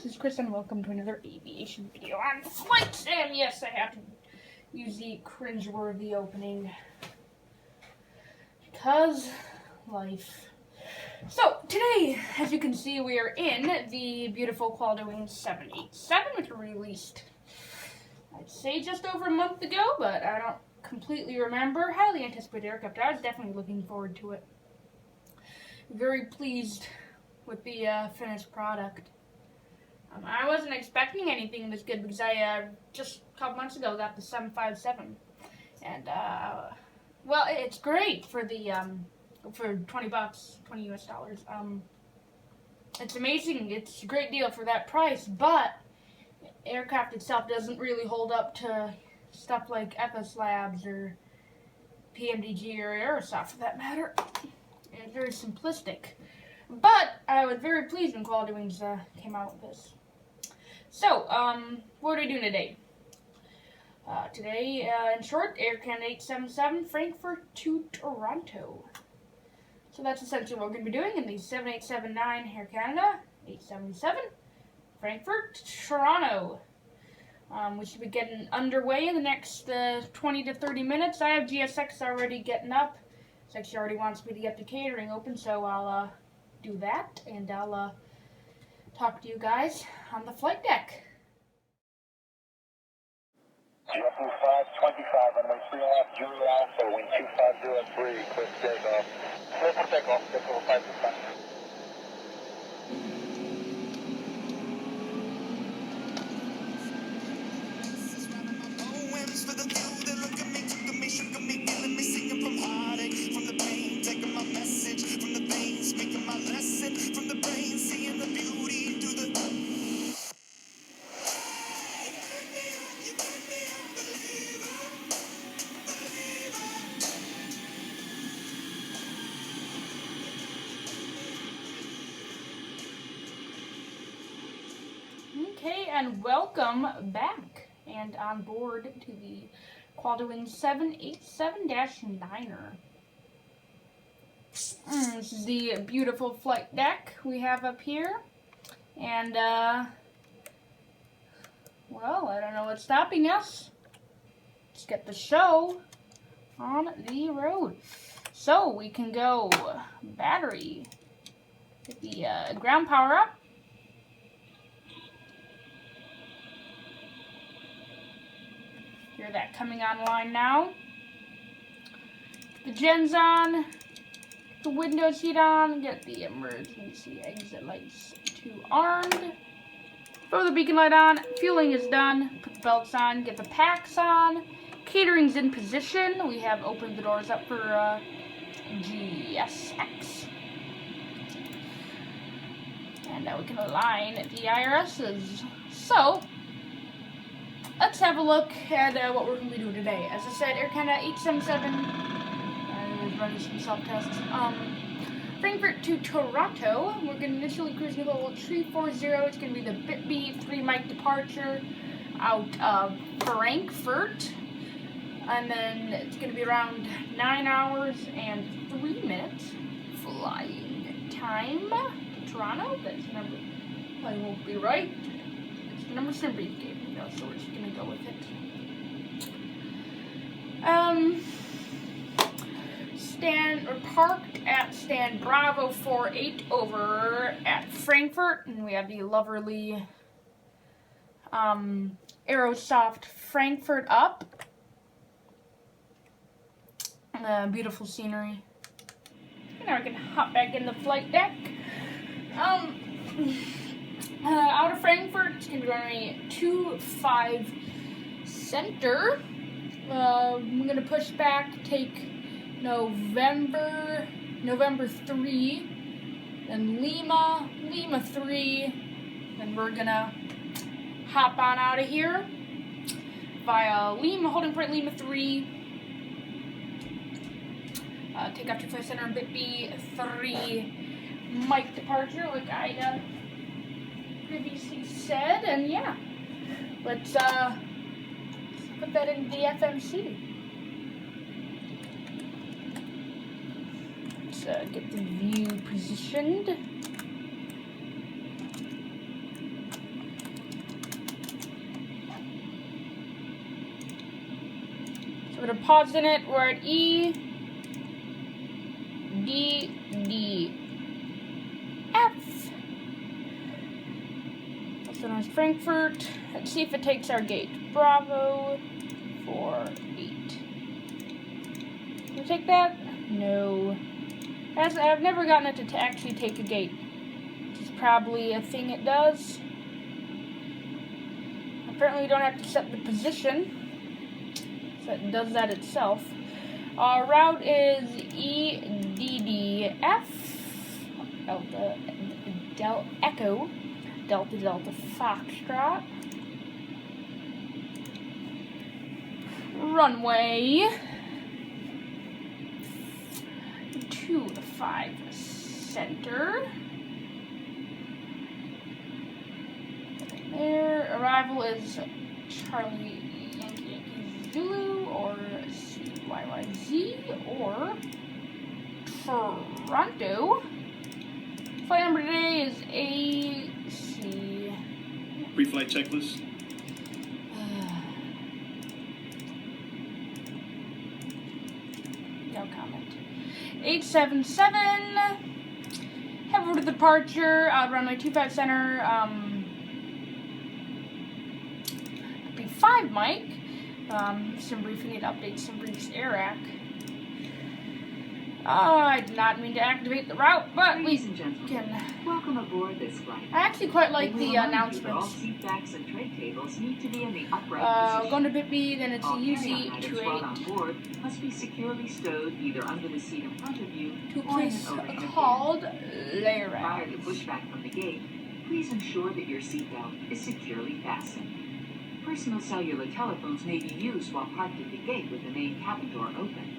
this is Chris and welcome to another aviation video on flights. And yes, I have to use the cringeworthy opening because life. So today, as you can see, we are in the beautiful QW787, which was released, I'd say, just over a month ago, but I don't completely remember. Highly anticipated aircraft. I was definitely looking forward to it. Very pleased with the finished product. I wasn't expecting anything this good because I just a couple months ago got the 757, and well, it's great for the for $20, 20 US dollars. It's amazing. It's a great deal for that price, but aircraft itself doesn't really hold up to stuff like FS Labs or PMDG or Aerosoft for that matter. It's very simplistic. But I was very pleased when QW787 came out with this. So, what are we doing today? Today, in short, ACA877 Frankfurt to Toronto. So that's essentially what we're going to be doing in the 7879 Air Canada 877 Frankfurt to Toronto. We should be getting underway in the next 20 to 30 minutes. I have GSX already getting up. She already wants me to get the catering open, so I'll do that, and I'll talk to you guys on the flight deck. JetBlue 525, runway 3.5, Julie Alpha, wind 2503, clear for takeoff. Clear for takeoff, clear for 525. Okay, and welcome back and on board to the QW787-9er. This is the beautiful flight deck we have up here, and well, I don't know what's stopping us. Let's get the show on the road. So we can go battery, get the ground power up. Hear that coming online now. The gens on, the window seat on, get the emergency exit lights armed. Throw the beacon light on, fueling is done, put the belts on, get the packs on, catering's in position. We have opened the doors up for GSX. And now we can align the IRSs. So, let's have a look at what we're going to be doing today. As I said, Air Canada 877, was running some self-tests. Frankfurt to Toronto, we're going to initially cruise to level 340. It's going to be the BitB 3 mic departure out of Frankfurt. And then it's going to be around 9 hours and 3 minutes flying time to Toronto. That's the number, I won't be right. It's the number somebody gave me, though, so we're just going to go with it. Parked at stand Bravo 48 over at Frankfurt, and we have the lovely Aerosoft Frankfurt up. Beautiful scenery. Now we can hop back in the flight deck. Out of Frankfurt, it's going to be runway 25 center. I'm going to push back, take November 3, then Lima 3, then we're going to hop on out of here via Lima, holding point Lima 3, Takeoff to flight center, BitB 3 mic departure, like I previously said, and yeah, let's put that in the FMC. Let's get the view positioned. With a pause in it, we're at EDDF. Also known as Frankfurt. Let's see if it takes our gate. Bravo 48. Can we take that? No. I've never gotten it to actually take a gate. Which is probably a thing it does. Apparently we don't have to set the position. So it does that itself. Our route is EDDF Echo Delta Foxtrot. Runway 25 center. There. Arrival is Charlie Yankee Zulu or CYYZ or Toronto. Flight number today is AC. Pre-flight checklist. No comment. 877. Head over to the departure. Runway 25 center. B5 mic. Some brief, we need to update some briefs ARAC. I did not mean to activate the route, but Ladies and gentlemen, can. welcome aboard this flight. I actually quite like the All announcements. seat backs and tray tables need to be in the upright position. Going to bit B, then it's a All carry-on items brought on UZ28 board must be securely stowed either under the seat in front of you to a or in place an overhead called bin. layer Prior to racks. pushback from the gate, please ensure that your seatbelt is securely fastened. Personal cellular telephones may be used while parked at the gate with the main cabin door open.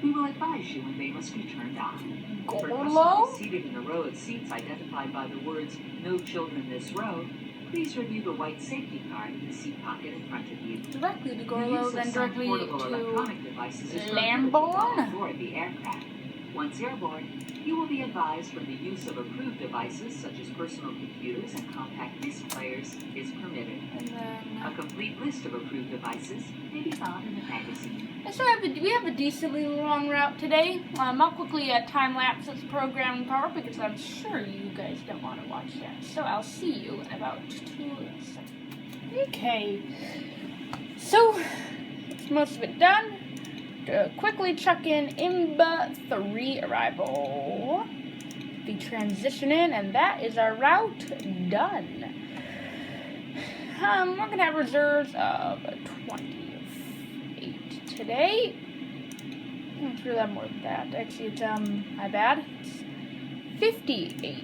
We will advise you when they must be turned on. For Gorlo? customers seated in a row of seats identified by the words, "No children this row," please review the white safety card in the seat pocket in front of you. Directly to The Gorlo, use of then some directly portable to electronic devices is Lamborn. prohibited on board the aircraft. Once airborne, you will be advised when the use of approved devices such as personal computers and compact disc players is permitted. And then. A complete list of approved devices may be found in the magazine. So we have a decently long route today. I'll quickly time-lapse this programming part because I'm sure you guys don't want to watch that. So I'll see you in about 2 seconds. Okay. So, that's most of it done. To quickly check in IMBA 3 arrival. The transition in, and that is our route done. We're going to have reserves of 28 today. Let's really have more than that. Actually, it's, my bad. It's 58.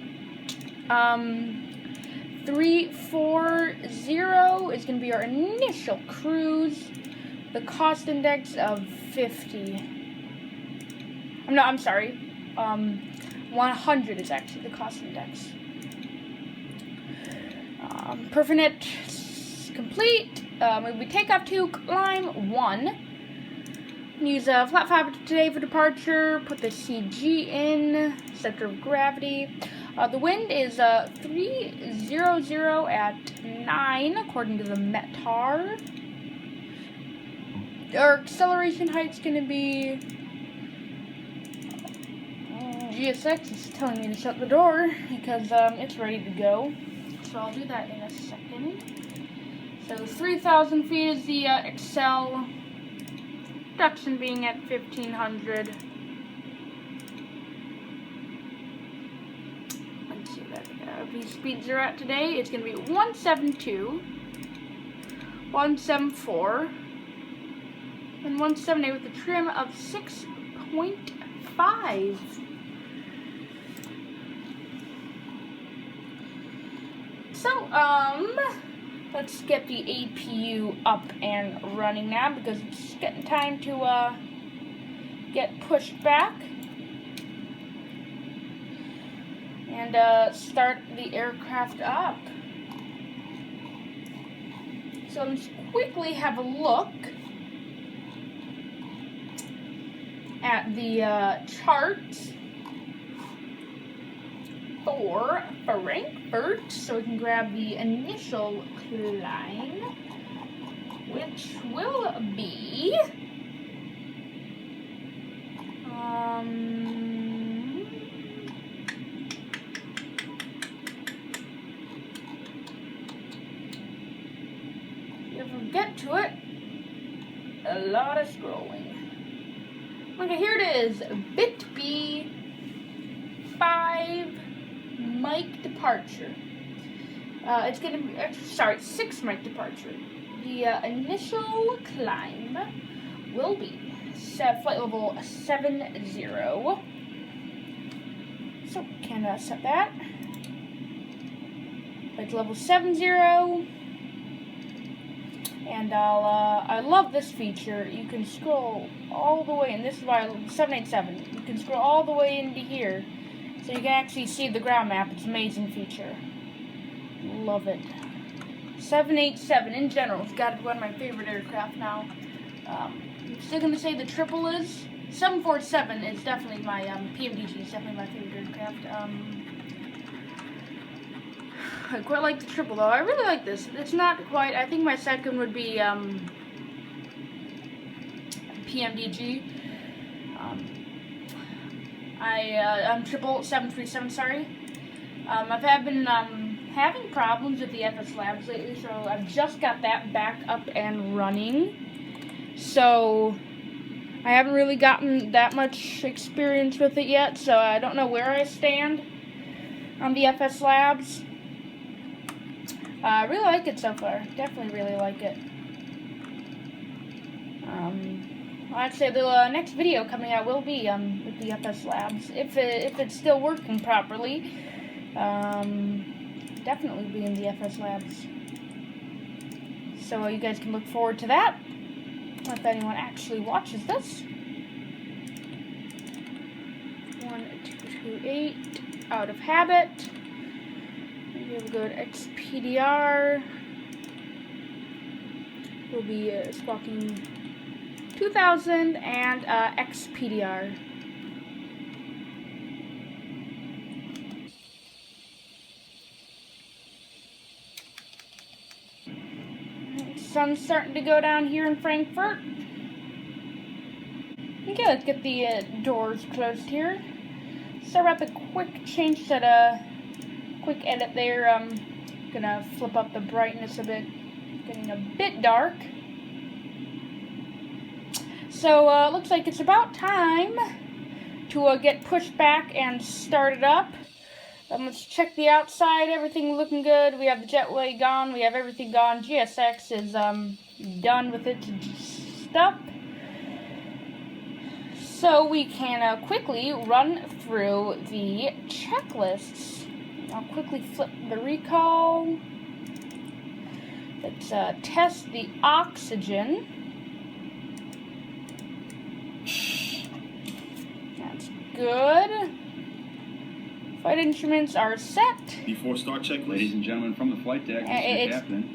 340 is going to be our initial cruise. The cost index of 50. I'm sorry. 100 is actually the cost index. Perfinet complete. We takeoff to climb 1. Use a flat 5 today for departure. Put the CG in. Center of gravity. The wind is 300 at 9 according to the METAR. Our acceleration height's going to be... GSX is telling me to shut the door because it's ready to go. So I'll do that in a second. So 3,000 feet is the Excel. Production being at 1,500. Let's see what these speeds are at today. It's going to be 172, 174, and 178 with a trim of 6.5. So, let's get the APU up and running now because it's getting time to, get pushed back and, start the aircraft up. So let's quickly have a look at the, charts for Frankfurt, so we can grab the initial climb, which will be If we get to it, a lot of scrolling. Okay, here it is. Bit B5 mic departure. It's gonna be, sorry, 6 mic departure. The initial climb will be flight level 70. So, can set that. Flight level 70. And I love this feature. You can scroll all the way, and this is why 787. You can scroll all the way into here, so you can actually see the ground map. It's an amazing feature. Love it. 787 in general has got to be one of my favorite aircraft now. I'm still gonna say the triple is. 747 is definitely my PMDG. Is definitely my favorite aircraft. I quite like the triple though. I really like this. It's not quite. I think my second would be PMDG. I'm triple 737. Sorry. I've been having problems with the FS Labs lately, so I've just got that back up and running. So I haven't really gotten that much experience with it yet, so I don't know where I stand on the FS Labs. I really like it so far. Definitely really like it. I'd say the next video coming out will be with the FS Labs, if it's still working properly. Definitely be in the FS Labs. So you guys can look forward to that. If anyone actually watches this. 1228 out of habit. We'll go to XPDR. We'll be squawking 2000 and XPDR. Sun's starting to go down here in Frankfurt. Okay, let's get the doors closed here. Start with a quick change to the quick edit there. I'm gonna flip up the brightness a bit. Getting a bit dark. So looks like it's about time to get Pushback and started up. Let's check the outside. Everything looking good. We have the jetway gone. We have everything gone. GSX is done with its stuff. So we can quickly run through the checklists. I'll quickly flip the recall. Let's test the oxygen. That's good. Flight instruments are set. Before start checklist. Ladies and gentlemen from the flight deck, Mr. Captain,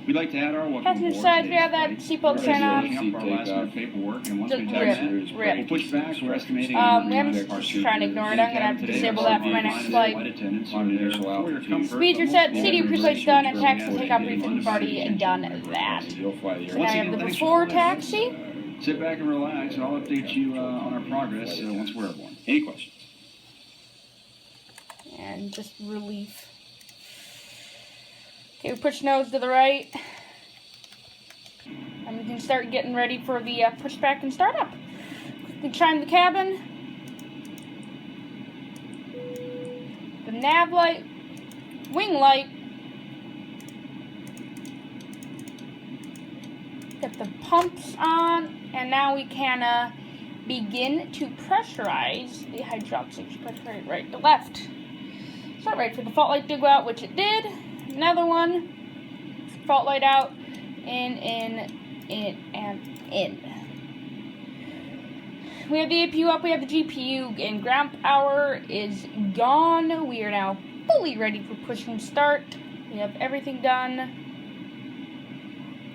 we'd like to add our welcome passenger aboard side, we today's have that flight. seatbelt We're sign on. finishing up our last minute paperwork, and once we Just do that, rip. we'll push back. We're estimating I'm trying to ignore it. I'm gonna have to disable that for my next flight. Speeds are set, CD pre-flight done, and taxi and takeoff briefing, we've already done that. So now I have the before taxi. Sit back and relax, and I'll update you on our progress once we're airborne. Any questions? And just relief. Okay, we push nose to the right. And we can start getting ready for the pushback and startup. We chime the cabin. The nav light. Wing light. Get the pumps on. And now we can begin to pressurize the hydraulics. Pressure right to left. Start right for the fault light to go out, which it did. Another one. Fault light out. In, and in. We have the APU up, we have the GPU, and ground power is gone. We are now fully ready for push and start. We have everything done.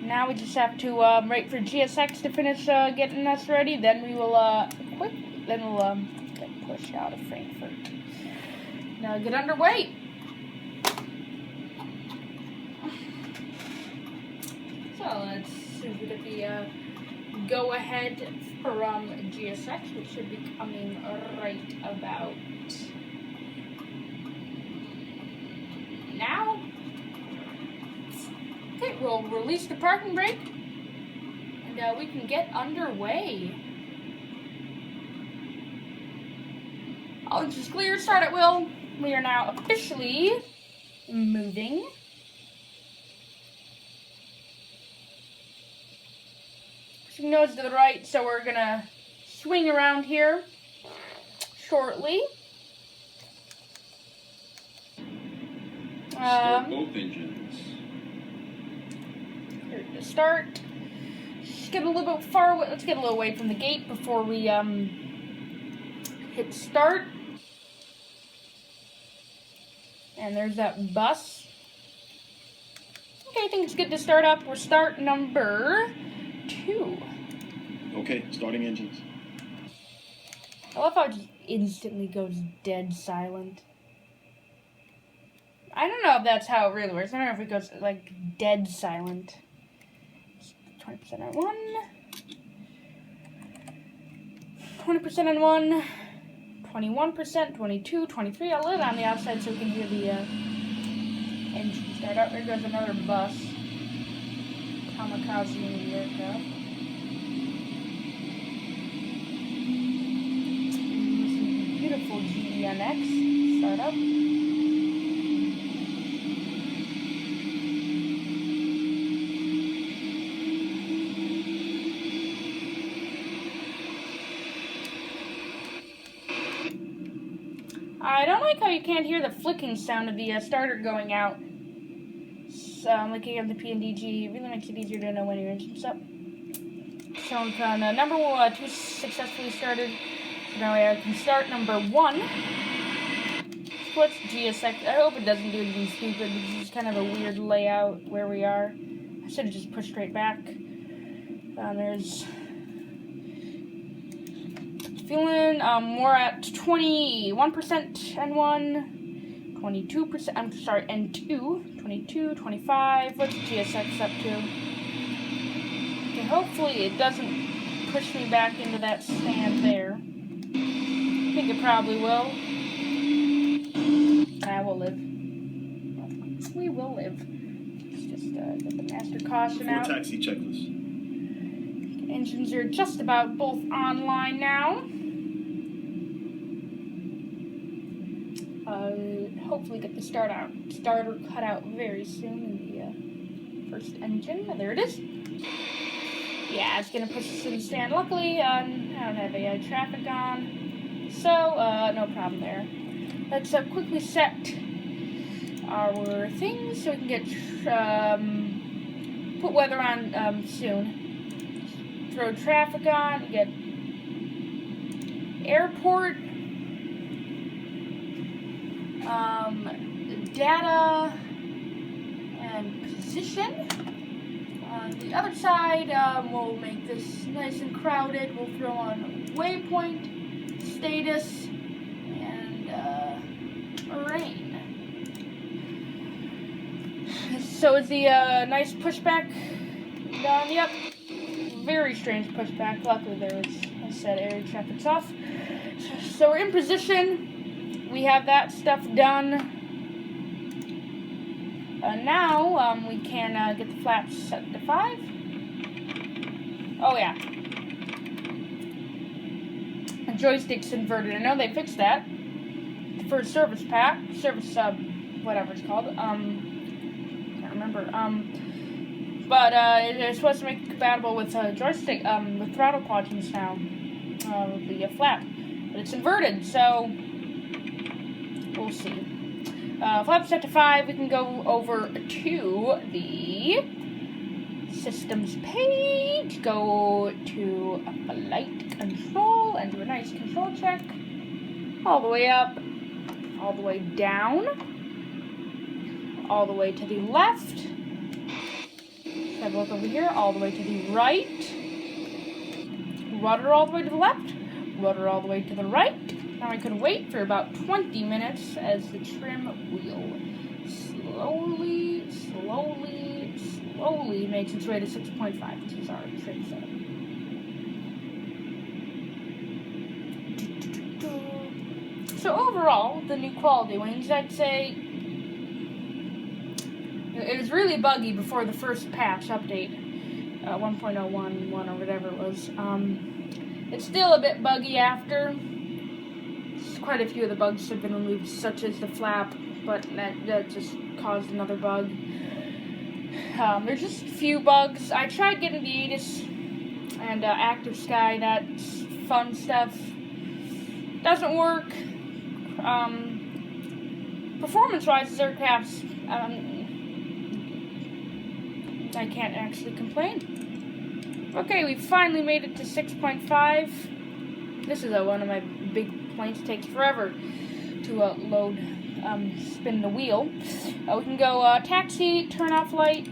Now we just have to wait for GSX to finish getting us ready. Then we will get pushed out of Frankfurt. Now get underway. So let's see if we get the go ahead from GSX, which should be coming right about now. Okay, we'll release the parking brake, and we can get underway. All engines clear, start at will. We are now officially moving. Pushing nose to the right, so we're gonna swing around here shortly. Start both engines. Here to start. Just get a little bit far away. Let's get a little away from the gate before we hit start. And there's that bus. Okay, I think it's good to start up. We're start number 2. Okay, starting engines. I love how it just instantly goes dead silent. I don't know if that's how it really works. I don't know if it goes like dead silent. 20% on 1. 20% on 1. 21%, 22, 23. I'll let it on the outside so we can hear the engine start up. There goes another bus. Kamikaze in the aircraft. Beautiful GDNX startup. I don't like how you can't hear the flicking sound of the starter going out. So I'm looking at the PNDG. It really makes it easier to know when your engine's up. So on number 2 successfully started. So now I can start number 1. Splits GSX. I hope it doesn't do anything stupid because it's kind of a weird layout where we are. I should have just pushed straight back. There's feeling more at 21% N1, 22%. I'm sorry, N2, 22, 25. What's GSX up to? Okay, hopefully it doesn't push me back into that stand there. I think it probably will. I will live. We will live. Let's just get the master caution Before out. taxi checklist. Engines are just about both online now. Hopefully get the starter cut out very soon in the first engine. There it is. Yeah, it's gonna push us to the stand. Luckily, I don't have AI traffic on, so no problem there. Let's quickly set our things so we can get put weather on soon. Throw traffic on, get airport, data, and position. On the other side, we'll make this nice and crowded. We'll throw on waypoint, status, and rain. So is the nice pushback done? Yep. Very strange pushback. Luckily there was, I said, area traffic's off. So we're in position. We have that stuff done. Now we can get the flaps set to 5. Oh yeah. The joystick's inverted. I know they fixed that for service pack, whatever it's called. Can't remember. But it's supposed to make it compatible with joystick, with throttle quadrants now, the flap. But it's inverted, so we'll see. Flap set to 5, we can go over to the systems page, go to flight control, and do a nice control check. All the way up, all the way down, all the way to the left. Have a look over here, all the way to the right. Rudder all the way to the left. Rudder all the way to the right. Now I can wait for about 20 minutes as the trim wheel slowly makes its way to 6.5, which is our trim setup. overall, the new quality wings, I'd say it was really buggy before the first patch update, 1.011 or whatever it was. It's still a bit buggy after. Quite a few of the bugs have been removed, such as the flap, but that just caused another bug. There's just a few bugs. I tried getting the Addons and Active Sky. That's fun stuff. Doesn't work. Performance-wise, this aircraft's I can't actually complain. Okay, we finally made it to 6.5. This is one of my big planes. It takes forever to load, spin the wheel. We can go taxi, turn off light.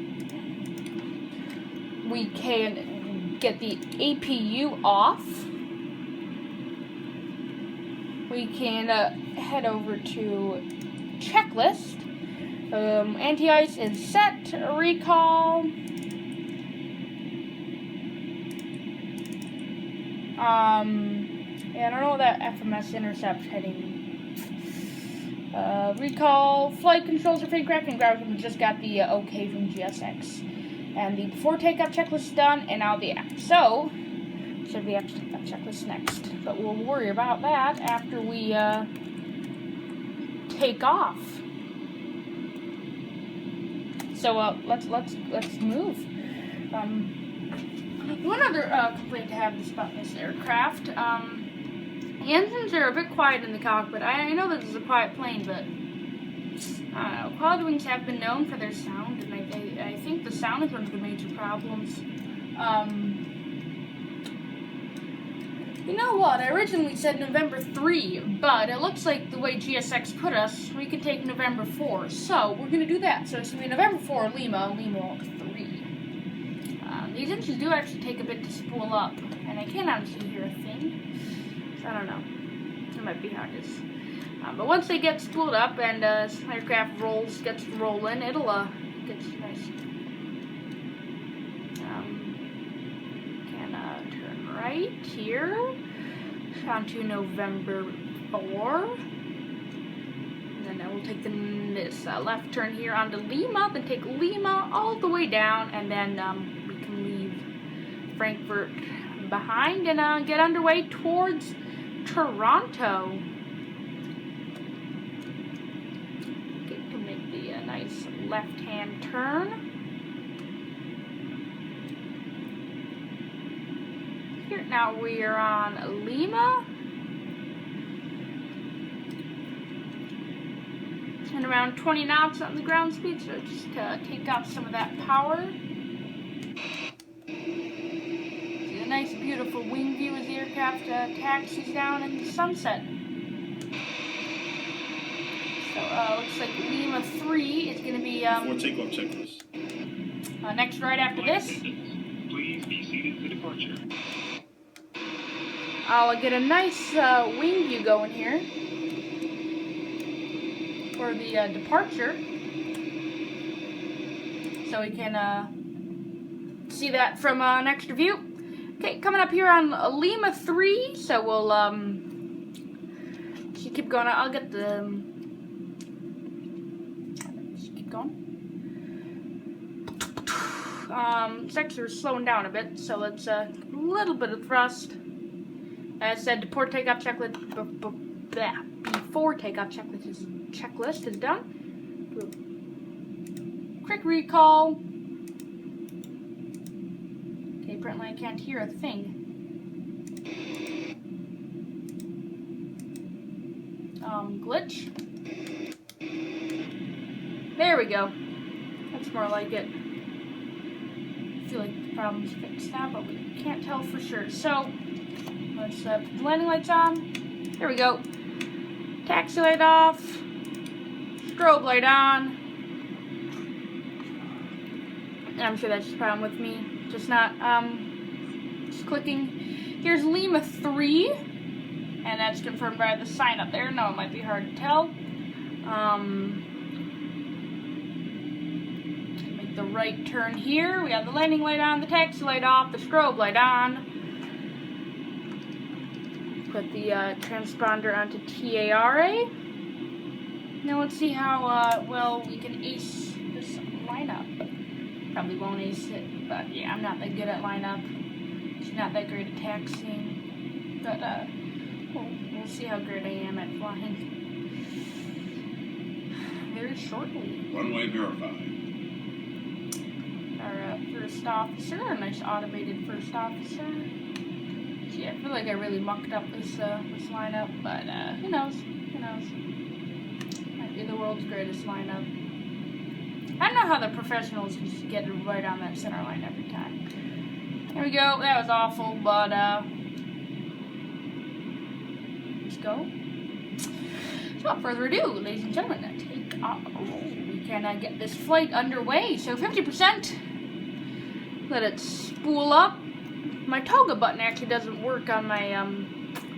We can get the APU off. We can head over to checklist. Anti-ice is set. Recall. Yeah, I don't know what that FMS intercept heading. Recall. Flight controls are fake cracking. We just got the OK from GSX. And the before takeoff checklist is done, and now the app. So we have to take that checklist next. But we'll worry about that after we take off. So let's move. One other complaint to have about this aircraft. The engines are a bit quiet in the cockpit. I know this is a quiet plane, but I don't know. Quality wings have been known for their sound, and I think the sound is one of the major problems. You know what? I originally said November 3, but it looks like the way GSX put us, we could take November 4. So we're going to do that. So it's going to be November 4, Lima 3. These engines do actually take a bit to spool up, and I can't honestly hear a thing. So I don't know. It might be how it is. But once they get spooled up and aircraft gets rolling, it'll get nice. Turn right here onto November 4. And then we'll take this left turn here onto Lima, then take Lima all the way down, and then we can leave Frankfurt behind and get underway towards Toronto. Okay, to make the nice left-hand turn. Here, now we are on Lima. And around 20 knots on the ground speed, so just to take off some of that power. See a nice, beautiful wing view as the aircraft taxis down in the sunset. So, looks like Lima 3 is going to be Before takeoff checklist. next right after this. Please be seated for departure. I'll get a nice wing view going here for the departure, so we can see that from an extra view. Okay, coming up here on Lima 3, so we'll just keep going. I'll get the just keep going. Sector is slowing down a bit, so let's a little bit of thrust. As I said, before takeoff checklist checklist is done. Do a quick recall. Okay, apparently I can't hear a thing. Glitch. There we go. That's more like it. I feel like the problem's fixed now, but we can't tell for sure. So let's put the landing lights on. There we go. Taxi light off. Strobe light on. And I'm sure that's just a problem with me. Just not just clicking. Here's Lima 3. And that's confirmed by the sign up there. No, it might be hard to tell. Make the right turn here. We have the landing light on, the taxi light off, the strobe light on. Put the transponder onto TARA. Now let's see how well we can ace this lineup. Probably won't ace it, but yeah, I'm not that good at lineup. It's not that great at taxiing, but we'll see how great I am at flying very shortly. Runway verified. Our first officer, a nice automated first officer. Yeah, I feel like I really mucked up this lineup, but who knows? Who knows? Might be the world's greatest lineup. I don't know how the professionals just get it right on that center line every time. There we go. That was awful, but let's go. Without further ado, ladies and gentlemen, take off. We can get this flight underway. So 50%. Let it spool up. My toga button actually doesn't work on my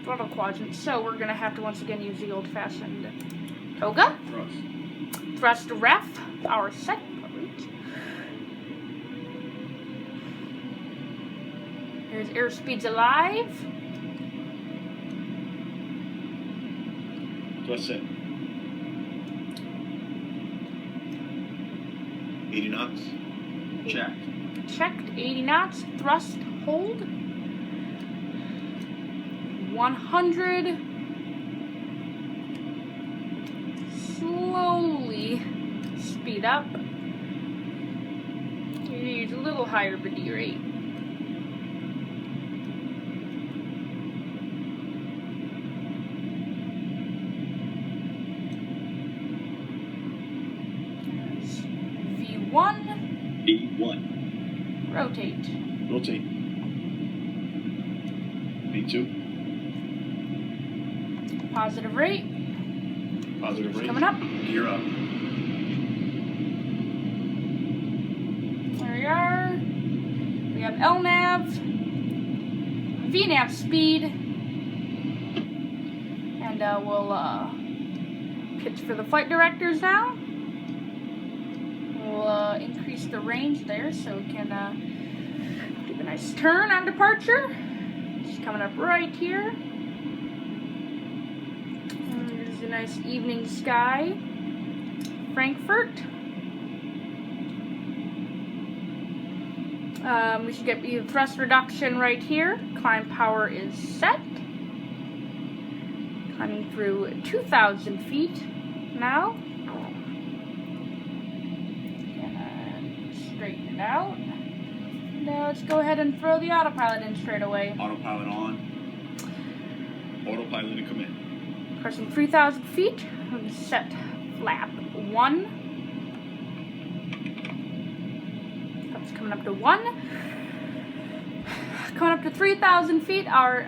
throttle quadrant, so we're gonna have to once again use the old-fashioned toga. Thrust ref, our set point. Here's airspeeds alive. Thrust set. 80 knots. Checked. Checked, 80 knots, thrust, hold. 100. Slowly speed up. You use a little higher B rate. V1. V1. Rotate. Rotate. V2. Positive rate. Positive rate. Coming up. Gear up. There we are. We have LNAV. VNAV speed. And we'll pitch for the flight directors now. We'll increase the range there so we can do a nice turn on departure. Just coming up right here. And there's a nice evening sky. Frankfurt. We should get the thrust reduction right here. Climb power is set. Climbing through 2,000 feet now. Straighten it out. Now let's go ahead and throw the autopilot in straight away. Autopilot on. Autopilot in command. Pressing 3,000 feet. And set flap 1. That's coming up to 1. Coming up to 3,000 feet. Our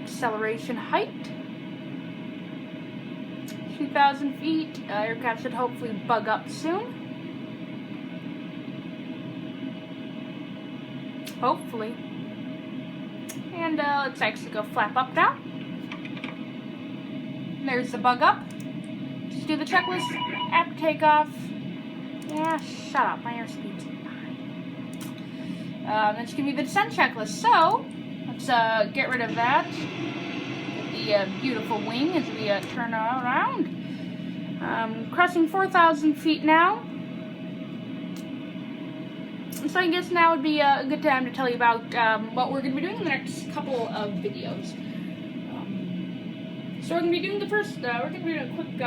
acceleration height. 2,000 feet. Aircraft should hopefully bug up soon. Hopefully. And let's actually go flap up now. There's the bug up. Just do the checklist after takeoff. Yeah, shut up. My airspeed's fine. That's going to be the descent checklist. So, let's get rid of that. Get the beautiful wing as we turn around. Crossing 4,000 feet now. So I guess now would be a good time to tell you about what we're going to be doing in the next couple of videos. So we're going to be doing the first, we're going to be doing a quick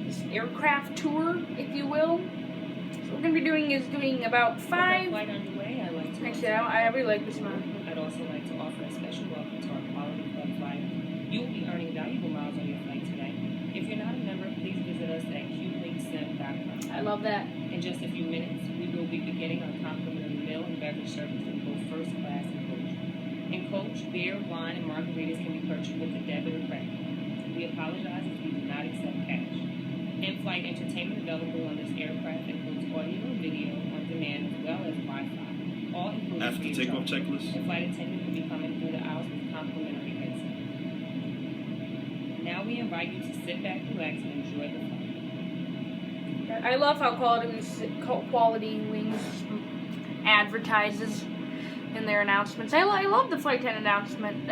this aircraft tour, if you will. So what we're going to be doing is doing about 5... Flight underway, I'd like to Actually, I really like this one. I'd also like to offer a special welcome to our Quality Club flight. You will be earning valuable miles on your flight today. If you're not a member, please visit us at QW787. I love that. In just a few minutes, we will be beginning our complimentary meal and beverage service in both first class and coach. In coach, beer, wine, and margaritas can be purchased with a debit or credit card. We apologize if we do not accept cash. In-flight entertainment available on this aircraft includes audio and video on demand as well as Wi-Fi. All included After free of takeoff charge. checklist. The flight attendant will be coming through the aisles with complimentary headset. Now we invite you to sit back, relax, and enjoy the flight. I love how Quality Wings advertises in their announcements. I love the flight attendant announcement.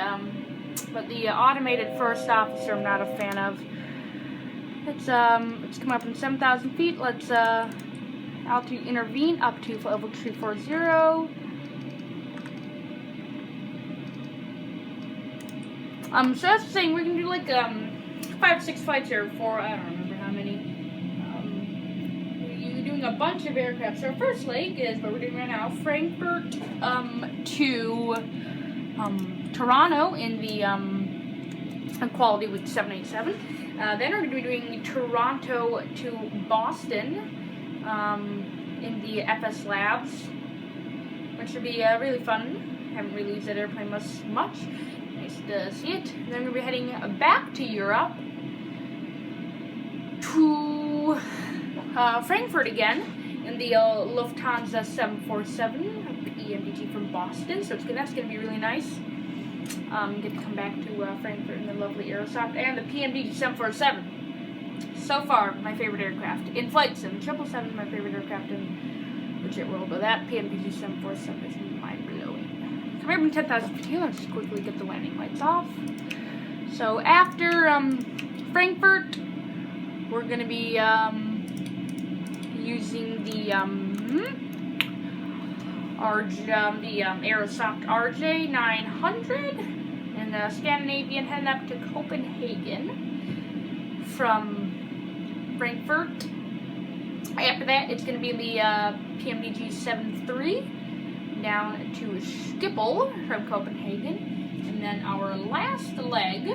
But the automated first officer, I'm not a fan of. It's come up in 7,000 feet. Let's altitude intervene up to level 240. So that's saying we're gonna do like 5 or 6 flights here for I don't remember how many. You're doing a bunch of aircraft. So our first leg is what we're doing right now, Frankfurt to Toronto in the quality with 787. Then we're going to be doing Toronto to Boston in the FS Labs, which should be really fun. Haven't really used that airplane much. Nice to see it. And then we're going to be heading back to Europe to Frankfurt again in the Lufthansa 747 EMDG from Boston. So that's going to be really nice. Get to come back to Frankfurt in the lovely Aerosoft and the PMDG 747. So far, my favorite aircraft. In flight sim, 777 is my favorite aircraft in the jet world, but that PMDG 747 is mind-blowing. So we're in 10,000 feet here. Let's just quickly get the landing lights off. So after Frankfurt, we're going to be using the Aerosoft RJ900 and the Scandinavian heading up to Copenhagen from Frankfurt. After that, it's going to be the PMDG 73 down to Schiphol from Copenhagen, and then our last leg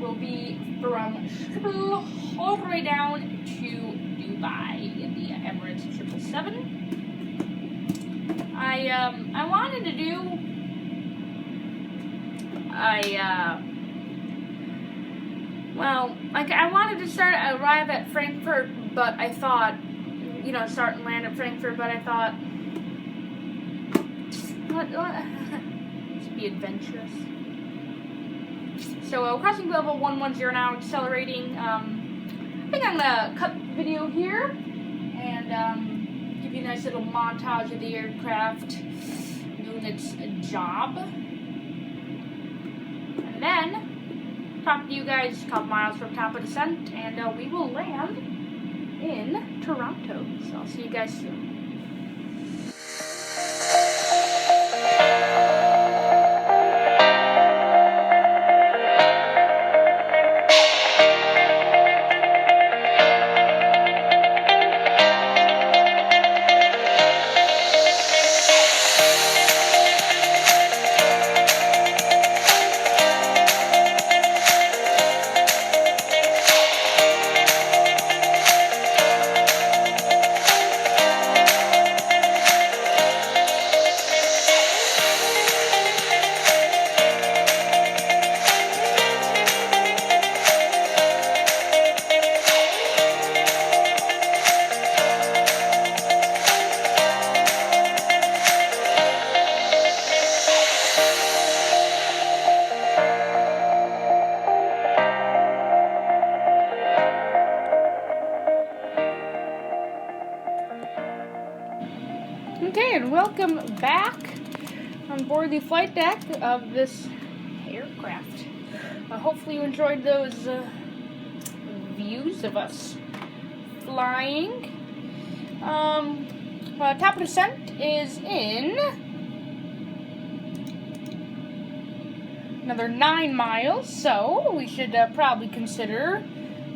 will be from Schiphol all the way down to Dubai in the Emirates 777. I wanted to do I wanted to arrive at Frankfurt, but I thought, start and land at Frankfurt, but I thought, let's be adventurous. So, crossing level 110 now, accelerating. I think I'm gonna cut the video here and give you a nice little montage of the aircraft doing its job. And then talk to you guys a couple miles from top of descent, and we will land in Toronto. So I'll see you guys soon. Okay, and welcome back on board the flight deck of this aircraft. Hopefully you enjoyed those views of us flying. Top of descent is in another 9 miles, so we should probably consider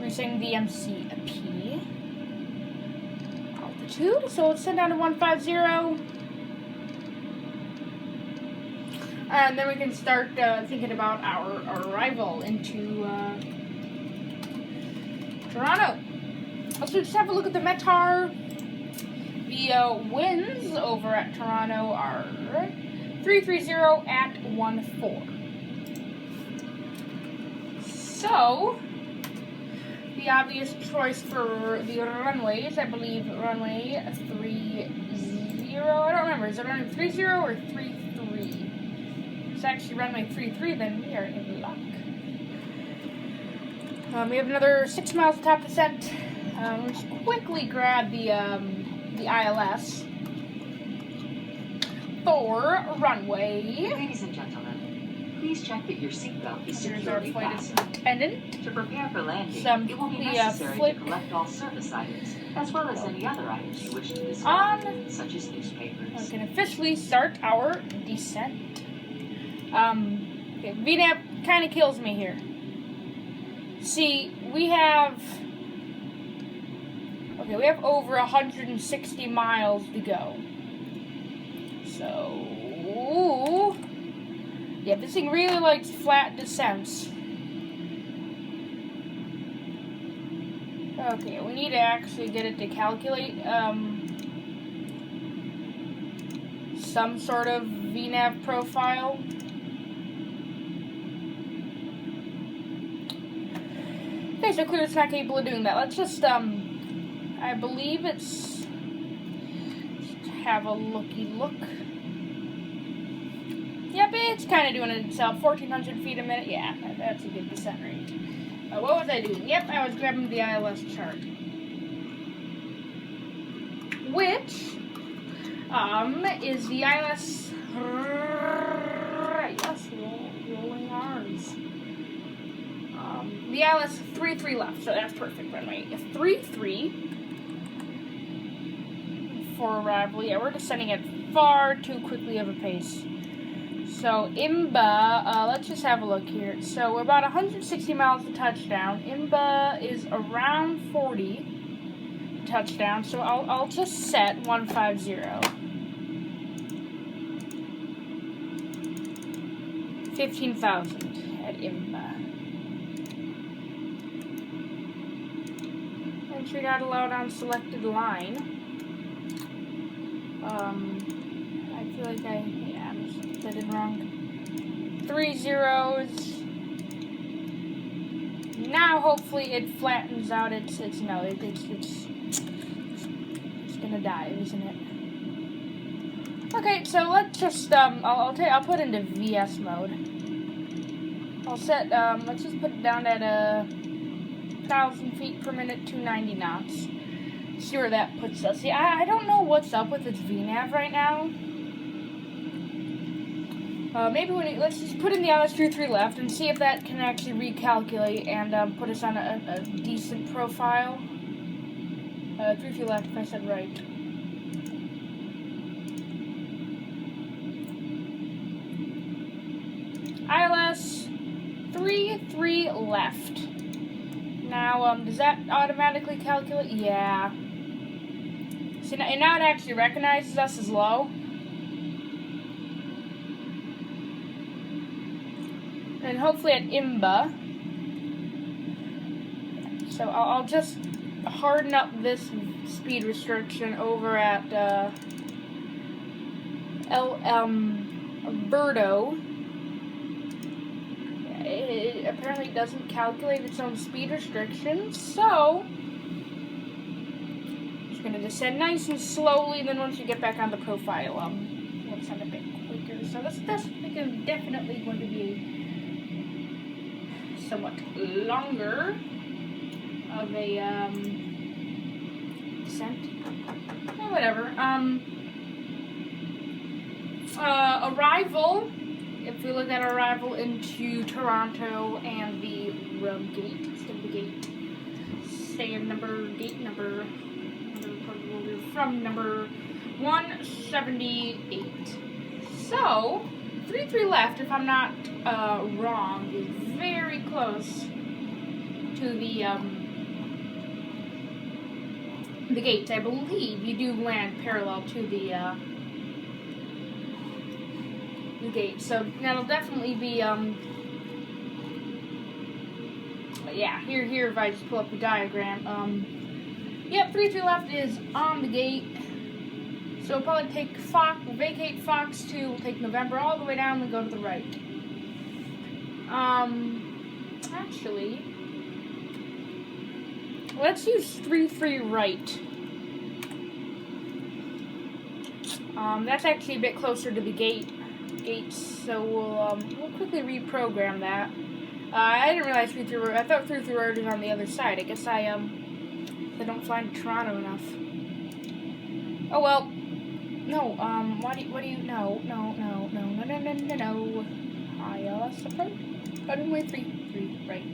reaching the MCP altitude. So let's send down to 150, and then we can start thinking about our arrival into Toronto. Let's just have a look at the METAR. The winds over at Toronto are 330 at 14. So, the obvious choice for the runways, I believe runway 30, I don't remember, is it runway 30 or 33? It's actually runway 33, then we are in luck. We have another 6 miles of top descent. We'll just quickly grab the ILS for runway. Ladies and gentlemen, Please check that your seatbelt is Here's our securely flight fastened. attendant. To prepare for landing, Some it will be quickly, necessary flip. to collect all service items, as well as any other items you wish to discard, On. such as newspapers. We can officially start our descent. Okay, VNAV kind of kills me here. See, we have over 160 miles to go. So, yeah, this thing really likes flat descents. Okay, we need to actually get it to calculate some sort of VNAV profile. Okay, so clear it's not capable of doing that. Let's just, I believe it's, just have a looky look. Yep, it's kind of doing it itself. 1,400 feet a minute. Yeah, that's a good descent rate. What was I doing? Yep, I was grabbing the ILS chart. Which, is the ILS, yes, rolling R's. The ILS 33 left, so that's perfect runway. 33 for arrival. Yeah, we're descending at far too quickly of a pace. So IMBA, let's just have a look here. So we're about 160 miles to touchdown. IMBA is around 40 touchdown. So I'll just set 150. 15,000 at IMBA. Entry not allowed on selected line. I feel like I said it wrong. 3 zeros. Now hopefully it flattens out. It's gonna die, isn't it? Okay, so let's just I'll put into VS mode. I'll set let's just put it down at 1,000 feet per minute, 290 knots. See where that puts us. Yeah, I don't know what's up with its VNAV right now. Maybe let's just put in the ILS 33 left and see if that can actually recalculate and put us on a decent profile. 33 left, if I said right. ILS 33 left. Now, does that automatically calculate? Yeah. So now it actually recognizes us as low. And hopefully at IMBA. So I'll just harden up this speed restriction over at Alberto. It apparently doesn't calculate its own speed restrictions, so it's going to descend nice and slowly, and then once you get back on the profile, we'll descend a bit quicker. So this is definitely going to be somewhat longer of a descent. Whatever. Arrival. If we look at arrival into Toronto and the gate, instead of the gate, stay in gate number from number 178. So 33 left, if I'm not wrong, is very close to the gates. I believe you do land parallel to the gate, so that'll definitely be yeah, here if I just pull up the diagram, yep, 33 left is on the gate, so we'll probably take vacate Fox 2, we'll take November all the way down and go to the right. Actually, let's use 33 right. That's actually a bit closer to the gates, so we'll quickly reprogram that. I didn't realize 33. I thought 33 right was on the other side. I guess I don't fly to Toronto enough. Oh well. No. What do you? No. ILS approach. Runway 33, right.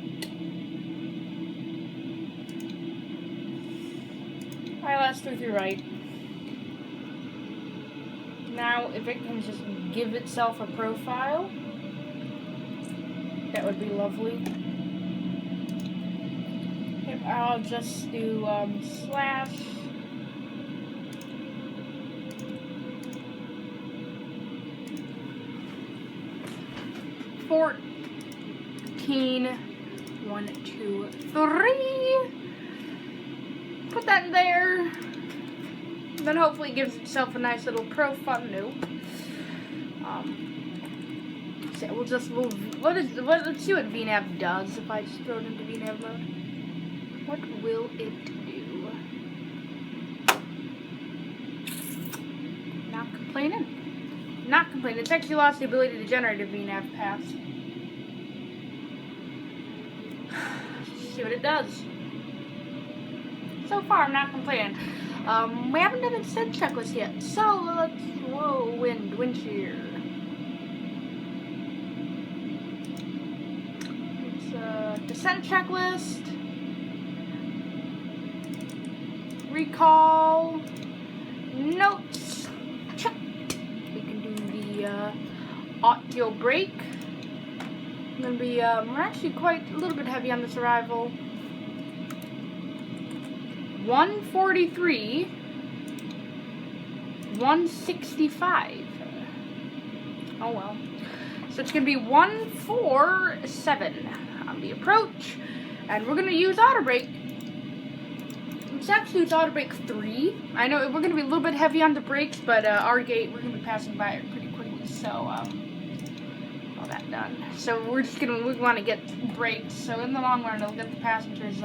ILS 33, right. Now, if it can just give itself a profile, that would be lovely. If I'll just do slash (14) 1, 2, 3. Put that in there. Then hopefully it gives itself a nice little profile. No. So let's see what VNAV does if I just throw it into VNAV mode. What will it do? Not complaining. Not complaining. It's actually lost the ability to generate a VNAV path. See what it does. So far, I'm not complaining. We haven't done a descent checklist yet, so let's wind shear. It's a descent checklist. Recall. Notes. Check. We can do the audio brake. I'm gonna be we're actually quite a little bit heavy on this arrival. 143, 165. Oh well. So it's gonna be 147 on the approach, and we're gonna use auto brake. It's actually auto brake 3. I know we're gonna be a little bit heavy on the brakes, but our gate we're gonna be passing by it pretty quickly. So all that done. So we want to get brakes. So in the long run, it'll get the passengers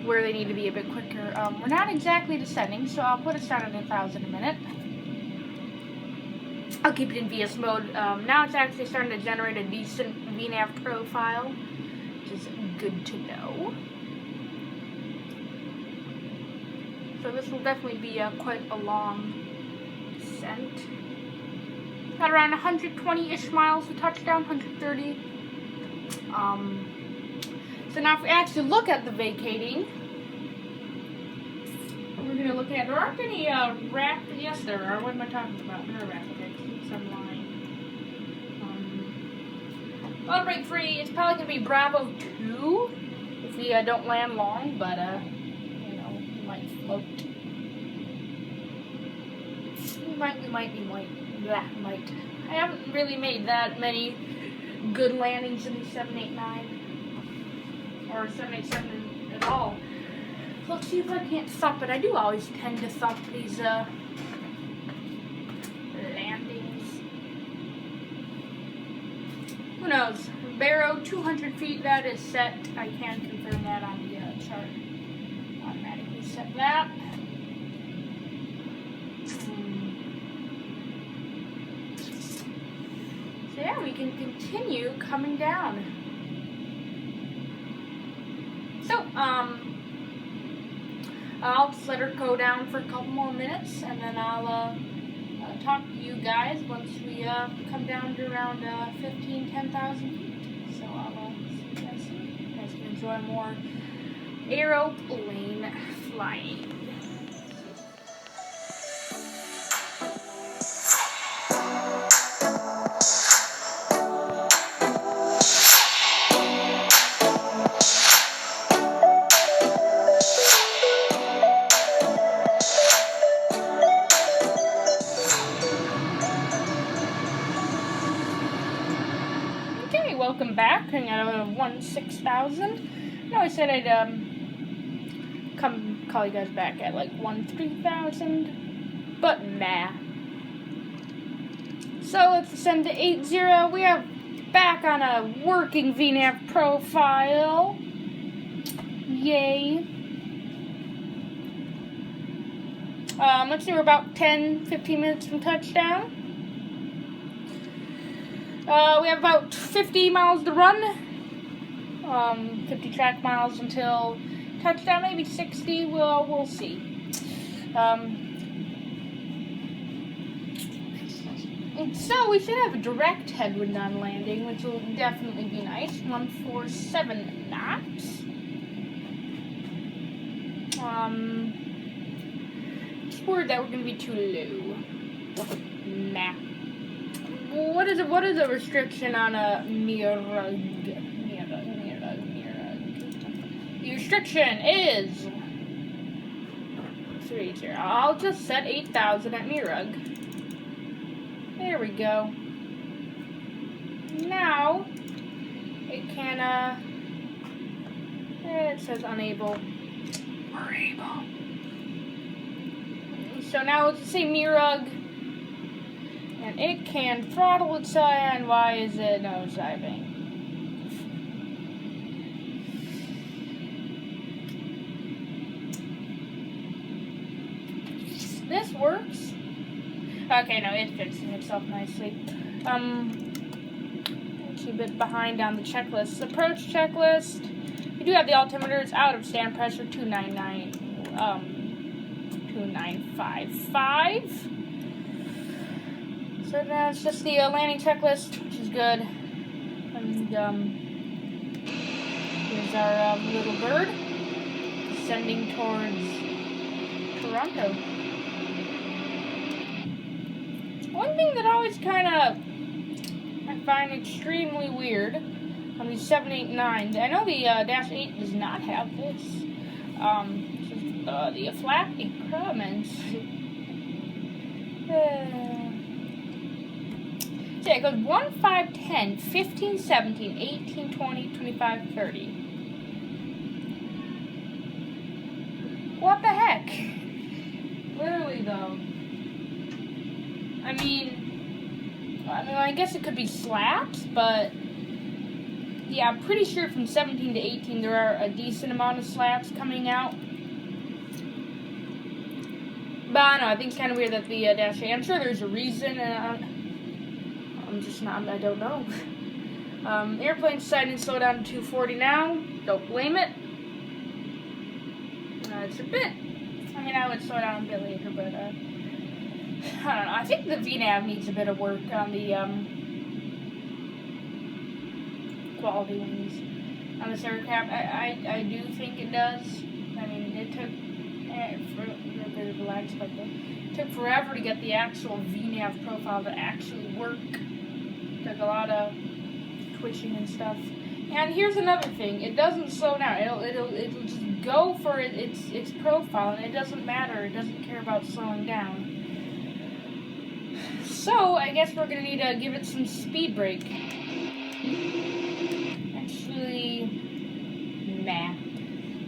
where they need to be a bit quicker. We're not exactly descending, so I'll put us down at 1,000 a minute. I'll keep it in VS mode. Now it's actually starting to generate a decent VNAV profile, which is good to know. So this will definitely be quite a long descent. Got around 120-ish miles to touchdown, 130. So now if we actually look at the vacating, we're going to look at, there aren't any yes there are, what am I talking about? There are rapid some line. Auto brake 3, it's probably going to be Bravo 2 if we don't land long, but you know, we might float. We might be white. That might. I haven't really made that many good landings in the 789 or 787 at all. So let's see if I can't thump it. I do always tend to thump these landings. Who knows? Barrow 200 feet. That is set. I can confirm that on the chart. Automatically set that. Yeah, we can continue coming down. So, I'll just let her go down for a couple more minutes, and then I'll talk to you guys once we come down to around 10,000 feet. So I'll see you guys soon. You guys can enjoy more aeroplane flying. Welcome back. I'm at 16,000. No, I said I'd come call you guys back at like 13,000, but nah. So let's ascend to 80. We are back on a working VNAV profile. Yay. Let's see, we're about 10-15 minutes from touchdown. We have about 50 miles to run, 50 track miles until touchdown, maybe 60, we'll see. So we should have a direct headwind on landing, which will definitely be nice. 147 knots. Just worried that we're gonna be too low. Nah. What is a restriction on a mirrug? The restriction is 30. I'll just set 8,000 at mirrug. There we go. Now it can it says unable. We're able. So now let's say mirrug. And it can throttle its and why is it nosediving? This works. Okay, no, it's fixing itself nicely. Actually a bit behind on the checklist. Approach checklist. We do have the altimeters out of stand pressure 2955. So now it's just the landing checklist, which is good. And here's our little bird descending towards Toronto. One thing that always kind of I find extremely weird on these 787s, I know the Dash 8 does not have this. The flap increments. So it goes 1, 5, 10, 15, 17, 18, 20, 25, 30. What the heck? Literally, though. I mean, I guess it could be slaps, but yeah, I'm pretty sure from 17 to 18 there are a decent amount of slaps coming out. But I don't know, I think it's kind of weird that the Dash 8, I'm sure there's a reason, and I'm just not, I don't know. Airplane's deciding to slow down to 240 now. Don't blame it. It's a bit, I mean, I would slow down a bit later, but, I don't know. I think the VNAV needs a bit of work on the, quality wings on this aircraft. I do think it does. I mean, it took it took forever to get the actual VNAV profile to actually work. Took a lot of twitching and stuff. And here's another thing: it doesn't slow down. It'll just go for its profile, and it doesn't matter. It doesn't care about slowing down. So I guess we're gonna need to give it some speed brake. Actually, nah.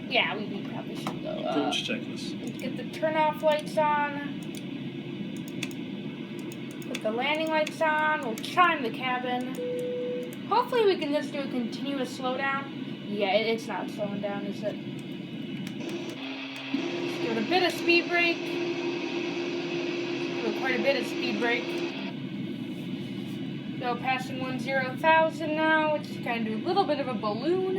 Yeah, we probably should go. Approach checklist. Let's get the turn-off lights on. Put the landing lights on. We'll chime the cabin. Hopefully we can just do a continuous slowdown. Yeah, it's not slowing down, is it? Let's give it a bit of speed brake. Give it quite a bit of speed brake. Go passing 10,000 now. It's kind of a little bit of a balloon.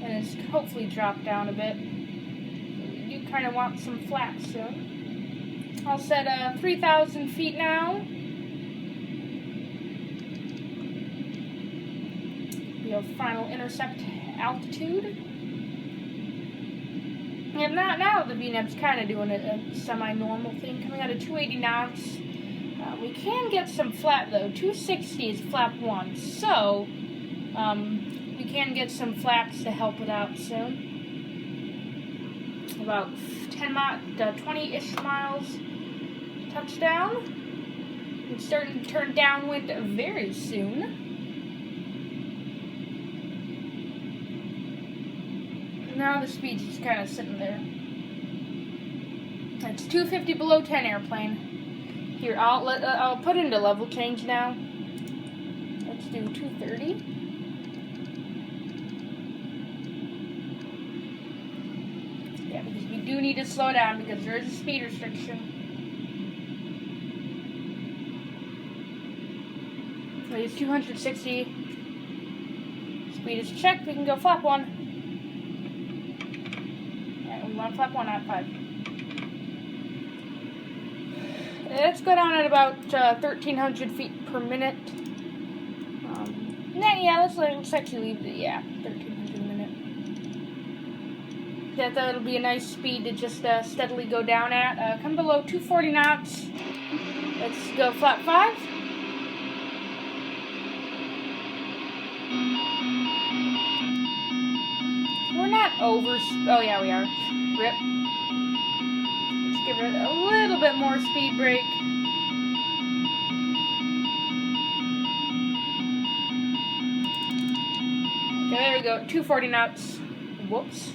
And it's hopefully dropped down a bit. You kind of want some flaps soon. I'll set 3,000 feet now. Your final intercept altitude. And now the VNAV's kind of doing a semi-normal thing, coming out of 280 knots. We can get some flap though. 260 is flap 1, so we can get some flaps to help it out soon. About 20-ish miles touchdown. It's starting to turn downwind very soon. Now the speed's just kind of sitting there. It's 250 below 10 airplane. Here, I'll put into level change now. Let's do 230. Yeah, because we do need to slow down because there is a speed restriction. So it's 260. Speed is checked. We can go flap 1. Yeah, we want flap 1, not 5. let's go down at about 1,300 feet per minute. Let's actually leave it, 1,300 a minute. Yeah, that'll be a nice speed to just steadily go down at. Come below 240 knots. Let's go flap 5. We're not over. Oh yeah, we are. Rip. Let's give it a little bit more speed brake. Okay, there we go. 240 knots. Whoops.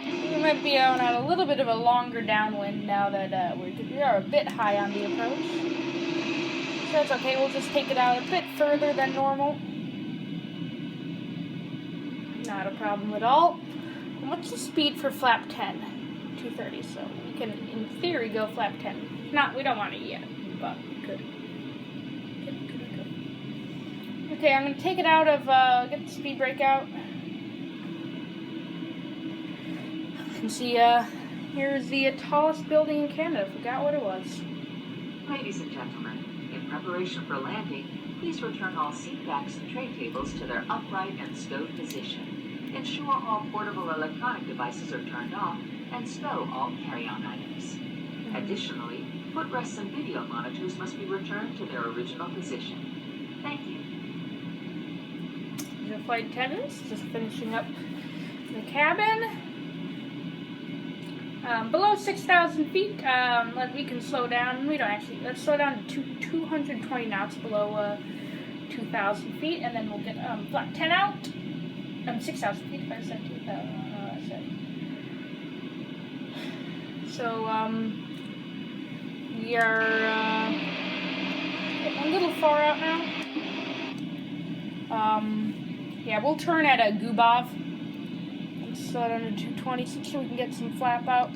We might be on a little bit of a longer downwind now that we are a bit high on the approach. So that's okay. We'll just take it out a bit further than normal. Not a problem at all. And what's the speed for flap 10? 230. So we can, in theory, go flap 10. Not, we don't want it yet, but we could. Okay, I'm going to take it out of, get the speed brake out. You can see, here's the tallest building in Canada. Forgot what it was. Ladies and gentlemen, in preparation for landing, please return all seat backs and tray tables to their upright and stowed position. Ensure all portable electronic devices are turned off and stow all carry-on items. Additionally, footrests and video monitors must be returned to their original position. Thank you. The flight attendants just finishing up the cabin. Below 6,000 feet, we can slow down. We don't actually. Let's slow down to 220 knots below 2,000 feet, and then we'll get flap 10 out. 6,000 feet. If I said 2,000, So we are getting a little far out now. Yeah, we'll turn at a Gubov. Let's slow down to 220 so we can get some flap out.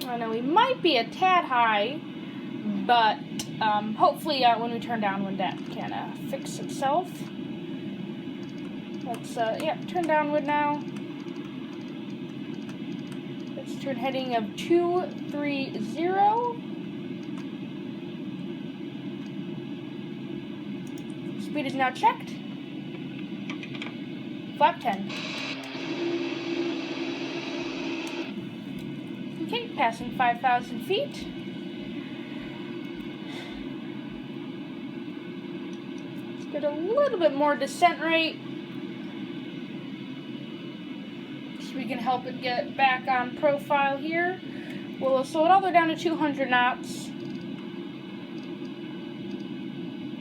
I know we might be a tad high, but hopefully when we turn downwind that can fix itself. Let's turn downwind now. Let's turn heading of 230. Speed is now checked. Flap 10. Okay, passing 5,000 feet. Let's get a little bit more descent rate, so we can help it get back on profile here. We'll slow it all the way down to 200 knots.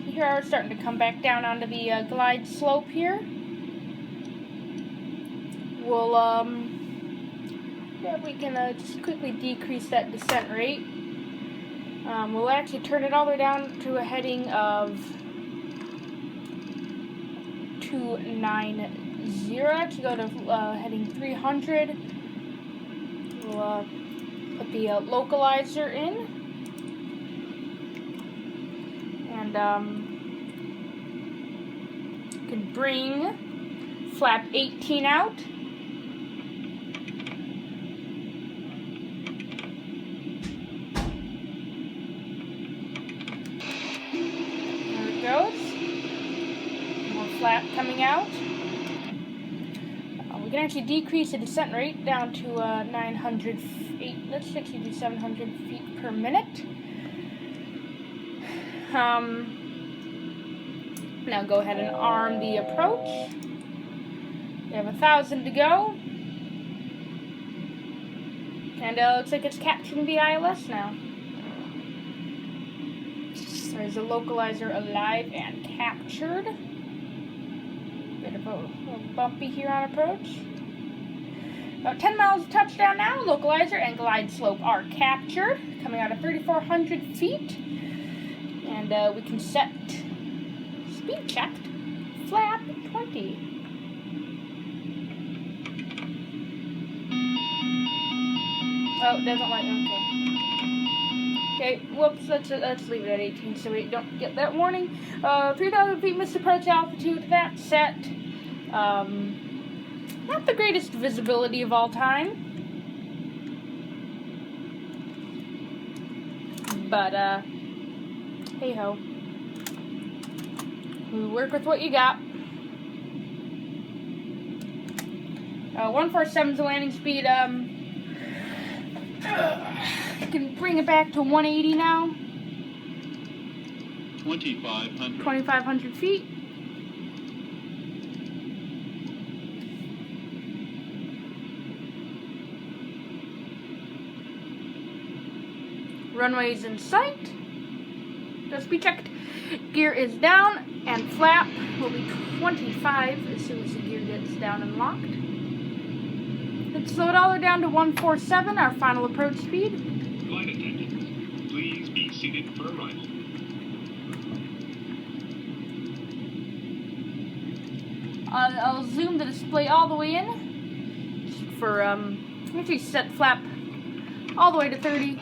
Here are starting to come back down onto the glide slope here. We'll we can just quickly decrease that descent rate. We'll actually turn it all the way down to a heading of 290. Actually go to heading 300. We'll put the localizer in. And you can bring flap 18 out. There it goes. More flap coming out. We can actually decrease the descent rate down to 900 feet. Let's actually do 700 feet per minute. Now go ahead and arm the approach. We have 1,000 to go. And looks like it's capturing the ILS now. There's a localizer alive and captured. Bit of a little bumpy here on approach. About 10 miles of touchdown now. Localizer and glide slope are captured. Coming out of 3,400 feet. And we can set speed checked, flap 20. Oh, it doesn't like, okay. Okay, whoops, let's leave it at 18 so we don't get that warning. 3,000 feet missed approach altitude, that's set. Not the greatest visibility of all time. But, hey ho. We work with what you got. 147's the landing speed. Can bring it back to 180 now. 2,500. 2,500 feet. Runway's in sight. Just be checked. Gear is down, and flap will be 25 as soon as the gear gets down and locked. Let's slow it all down to 147, our final approach speed. Flight attendants, please be seated for arrival. I'll zoom the display all the way in. Just for, actually set flap all the way to 30.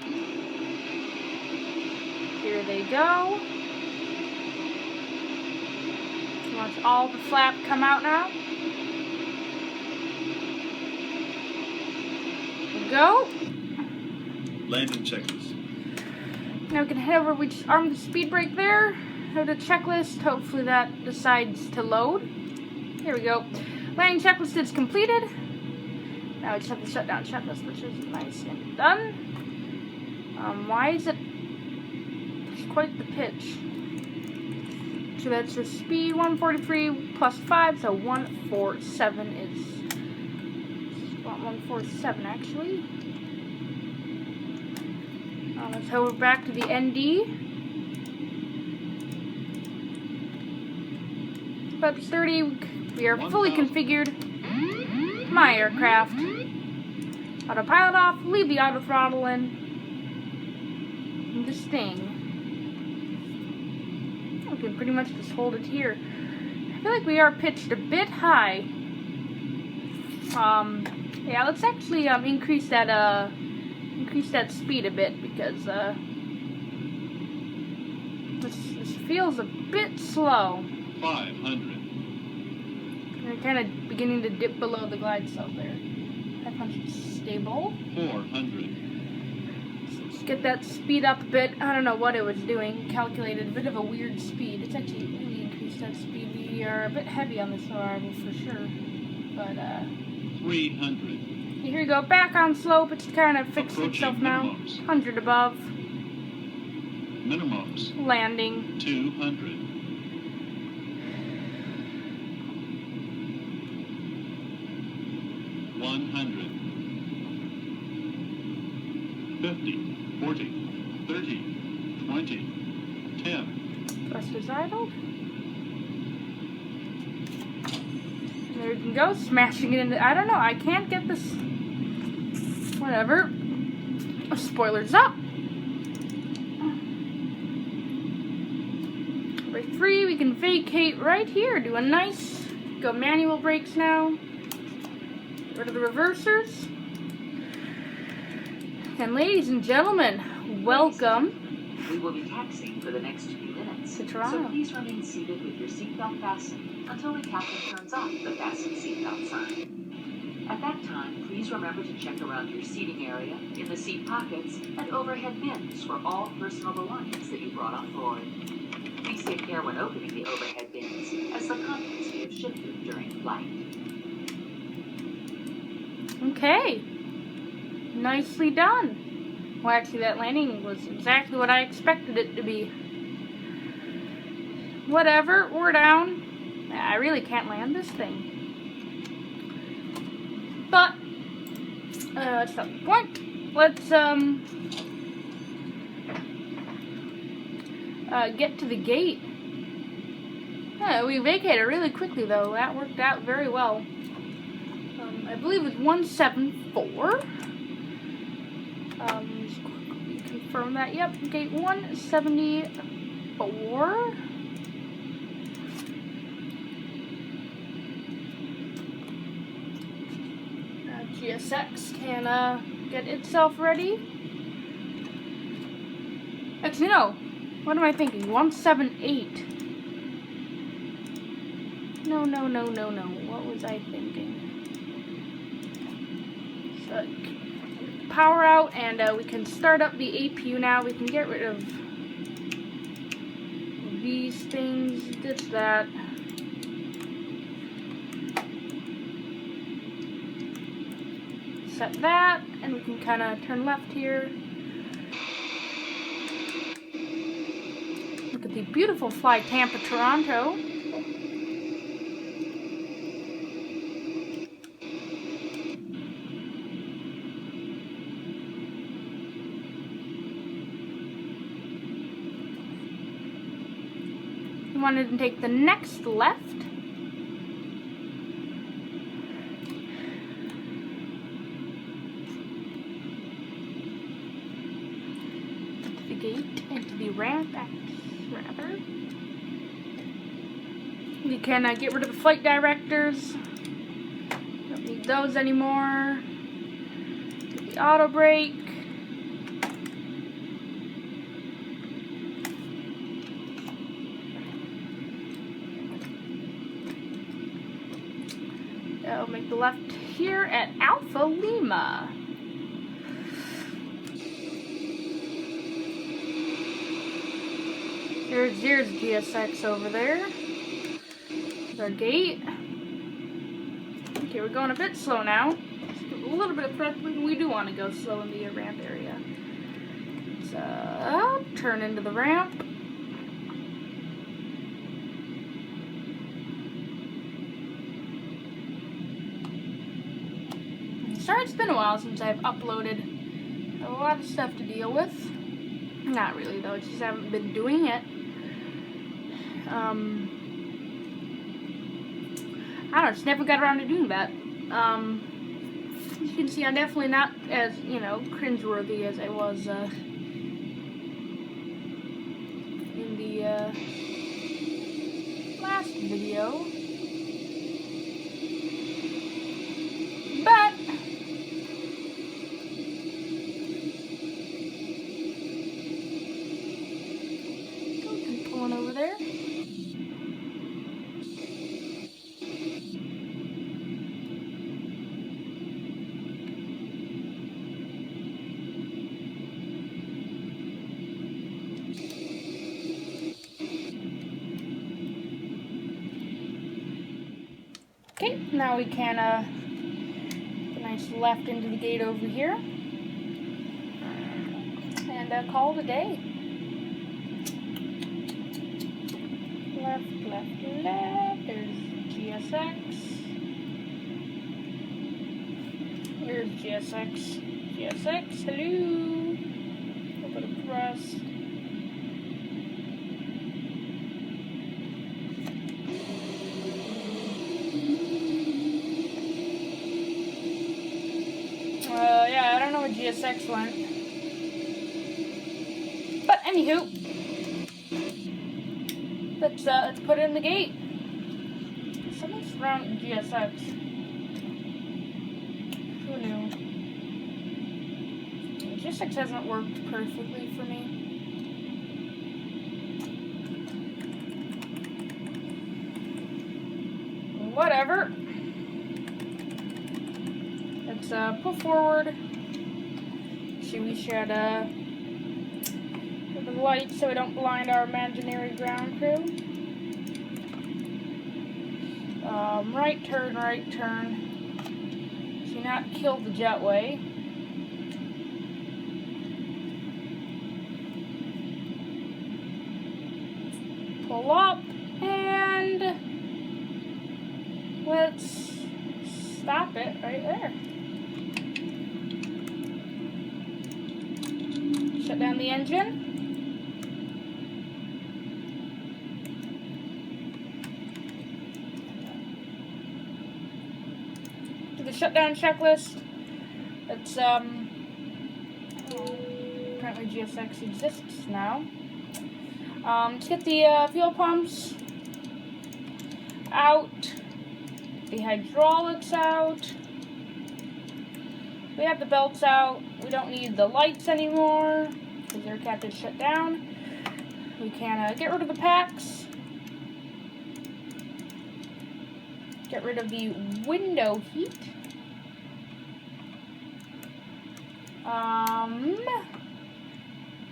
Here they go. Watch all the flap come out now. Go. Landing checklist. Now we can head over. We just arm the speed brake there. Go to checklist. Hopefully that decides to load. Here we go. Landing checklist is completed. Now we just have the shutdown checklist, which is nice and done. Why is it? It's quite the pitch. So that's your speed, 143 plus 5, so 147 is 147 actually. Let's head back to the ND. Flaps 30, we are fully configured. My aircraft. Autopilot off, leave the auto throttle in. This thing. We can pretty much just hold it here. I feel like we are pitched a bit high. Yeah, let's actually increase that speed a bit because this feels a bit slow. 500. We're kind of beginning to dip below the glide slope there. 500 stable. 400. Let's get that speed up a bit. I don't know what it was doing. Calculated a bit of a weird speed. It's actually really increased that speed. We are a bit heavy on this arrival for sure. But 300. here we go. Back on slope. It's kind of fixed itself now. Minimums. 100 above. Minimums. Landing. 200. 100. 50. 40. 30. 20. 10. Thrusters idled. There we can go, smashing it into. I don't know. I can't get this. Whatever. Spoilers up. Number 3, we can vacate right here. Do a nice. Go manual brakes now. Get rid of the reversers. And ladies and gentlemen, welcome. We will be taxiing for the next few minutes. To Toronto. So please remain seated with your seatbelt fastened until the captain turns off the fasten seatbelt sign. At that time, please remember to check around your seating area, in the seat pockets, and overhead bins for all personal belongings that you brought on board. Please take care when opening the overhead bins, as the contents may have shifted during flight. Okay. Nicely done. Well, actually, that landing was exactly what I expected it to be. Whatever, we're down. I really can't land this thing. But, that's not the point. Let's, get to the gate. We vacated really quickly, though. That worked out very well. I believe it's 174. Just quickly confirm that. Yep, gate 174. GSX can get itself ready. Actually, no. What am I thinking? 178. No. What was I thinking? So, power out, and we can start up the APU now. We can get rid of these things, ditch that. Set that, and we can kind of turn left here. Look at the beautiful Flytampa Toronto. We wanted to take the next left. To the gate, into the ramp, rather. You can get rid of the flight directors. Don't need those anymore. Get the auto brake. I'll make the left here at Alpha Lima. There's GSX over there. There's our gate. Okay, we're going a bit slow now. A little bit of throttling. We do want to go slow in the ramp area. So, turn into the ramp. Sorry, it's been a while since I've uploaded. A lot of stuff to deal with. Not really though, I just haven't been doing it. I don't know, just never got around to doing that. As you can see, I'm definitely not as, you know, cringeworthy as I was in the last video. But pulling over there. Okay, now we can get a nice left into the gate over here and call it a day. Left, left, left. There's GSX. There's GSX. GSX, hello. A little bit of thrust. Yeah, I don't know where GSX went. But anywho, let's put it in the gate. Something's wrong with GSX. Who knew? GSX hasn't worked perfectly for me. Whatever. Let's pull forward. We should put the lights so we don't blind our imaginary ground crew. Right turn, right turn. So not kill the jetway. Pull up and let's stop it right there. Shut down the engine. Do the shutdown checklist. It's apparently GSX exists now. Let's get the fuel pumps out, the hydraulics out. We have the belts out. We don't need the lights anymore because they're captive shut down. We can get rid of the packs. Get rid of the window heat.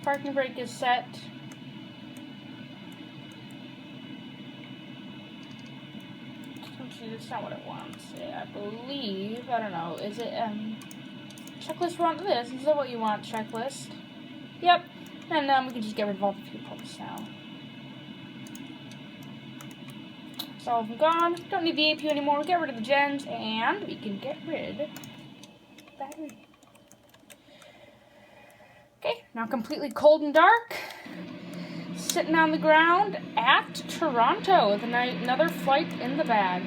Parking brake is set. That's not what it wants. I believe, I don't know, is it, checklist want this? Is that what you want, checklist? Yep. And, we can just get rid of all the fuel pumps now. So all of them gone. Don't need the APU anymore. Get rid of the gens, and we can get rid of the battery. Okay, now completely cold and dark. Sitting on the ground at Toronto with another flight in the bag.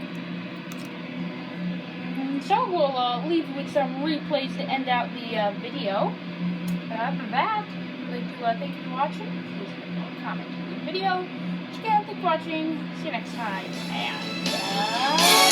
So we'll leave you with some replays to end out the video. But after that, I'd like to thank you for watching. Please comment on the video. Again, thanks for watching. See you next time. And